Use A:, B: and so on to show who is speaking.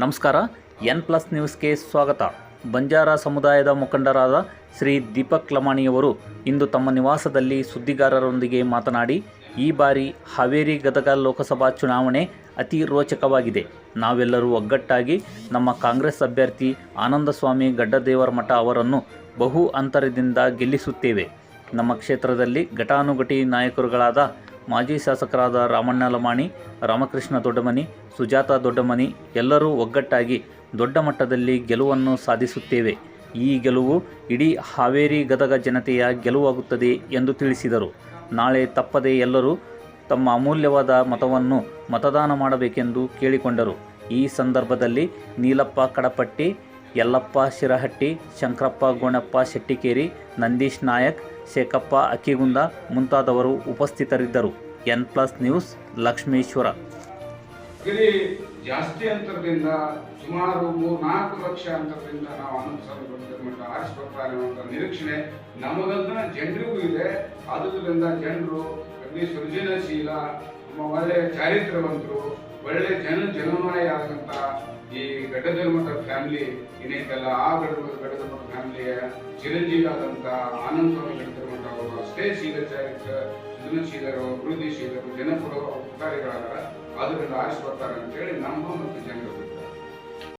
A: ನಮಸ್ಕಾರ. N+ ನ್ಯೂಸ್ಗೆ ಸ್ವಾಗತ. ಬಂಜಾರ ಸಮುದಾಯದ ಮುಖಂಡರಾದ ಶ್ರೀ ದೀಪಕ್ ಲಮಾಣಿಯವರು ಇಂದು ತಮ್ಮ ನಿವಾಸದಲ್ಲಿ ಸುದ್ದಿಗಾರರೊಂದಿಗೆ ಮಾತನಾಡಿ, ಈ ಬಾರಿ ಹಾವೇರಿ ಗದಗ ಲೋಕಸಭಾ ಚುನಾವಣೆ ಅತಿ ರೋಚಕವಾಗಿದೆ. ನಾವೆಲ್ಲರೂ ಒಗ್ಗಟ್ಟಾಗಿ ನಮ್ಮ ಕಾಂಗ್ರೆಸ್ ಅಭ್ಯರ್ಥಿ ಆನಂದಸ್ವಾಮಿ ಗಡ್ಡದೇವರಮಠ ಅವರನ್ನು ಬಹು ಅಂತರದಿಂದ ಗೆಲ್ಲಿಸುತ್ತೇವೆ. ನಮ್ಮ ಕ್ಷೇತ್ರದಲ್ಲಿ ಘಟಾನುಘಟಿ ನಾಯಕರುಗಳಾದ ಮಾಜಿ ಶಾಸಕರಾದ ರಾಮಣ್ಣ ಲಮಾಣಿ, ರಾಮಕೃಷ್ಣ ದೊಡ್ಡಮನಿ, ಸುಜಾತ ದೊಡ್ಡಮನಿ ಎಲ್ಲರೂ ಒಗ್ಗಟ್ಟಾಗಿ ದೊಡ್ಡ ಮಟ್ಟದಲ್ಲಿ ಗೆಲುವನ್ನು ಸಾಧಿಸುತ್ತೇವೆ. ಈ ಗೆಲುವು ಇಡೀ ಹಾವೇರಿ ಗದಗ ಜನತೆಯ ಗೆಲುವಾಗುತ್ತದೆ ಎಂದು ತಿಳಿಸಿದರು. ನಾಳೆ ತಪ್ಪದೆ ಎಲ್ಲರೂ ತಮ್ಮ ಅಮೂಲ್ಯವಾದ ಮತವನ್ನು ಮತದಾನ ಮಾಡಬೇಕೆಂದು ಕೇಳಿಕೊಂಡರು. ಈ ಸಂದರ್ಭದಲ್ಲಿ ನೀಲಪ್ಪ ಕಡಪಟ್ಟಿ, ಯಲ್ಲಪ್ಪ ಶಿರಹಟ್ಟಿ, ಶಂಕರಪ್ಪ ಗೋಣಪ್ಪ ಶೆಟ್ಟಿಕೇರಿ, ನಂದೀಶ್ ನಾಯಕ್, ಶೇಖಪ್ಪ ಅಕ್ಕಿಗುಂದ ಮುಂತಾದವರು ಉಪಸ್ಥಿತರಿದ್ದರು. N+ news, Lakshmeshwar.
B: ಜಾಸ್ತಿ ಅಂತರದಿಂದ ಸುಮಾರು 3-4 ಲಕ್ಷ ಅಂತರದಿಂದ ನಾವು ಆನಂದಸ್ವಾಮಿ ಗಡ್ಡದೇವರಮಠ ಆರಿಸ್ಕೊಳ್ತಾರೆ ಅನ್ನುವಂಥ ನಿರೀಕ್ಷಣೆ ನಮಗಂತ ಜನರಿಗೂ ಇದೆ. ಆದುದರಿಂದ ಜನರು ಅಗ್ನಿ ಸೃಜನಶೀಲ, ಒಳ್ಳೆ ಚಾರಿತ್ರವಂತರು, ಒಳ್ಳೆ ಜನನಾಯ ಆದಂಥ ಈ ಗಡ್ಡದೇವರಮಠ ಫ್ಯಾಮಿಲಿ ಏನೈತಲ್ಲ, ಆ ಗಡ್ಡದೇವರಮಠ ಫ್ಯಾಮಿಲಿಯ ಚಿರಂಜೀವಿ ಆದಂಥ ಆನಂದಸ್ವಾಮಿ ಗಡ್ಡದೇವರಮಠ ಅವರು ಅಷ್ಟೇ ಸೃಜನಶೀಲರು, ಅಭಿವೃದ್ಧಿಶೀಲರು, ಜನಪರ ಉಪಕಾರಿಗಳಾದ. ಆದ್ದರಿಂದ ಆರಿಸ್ಕೊಳ್ತಾರೆ ಅಂತೇಳಿ ನಮ್ಮ ಮತ್ತು ಜನರು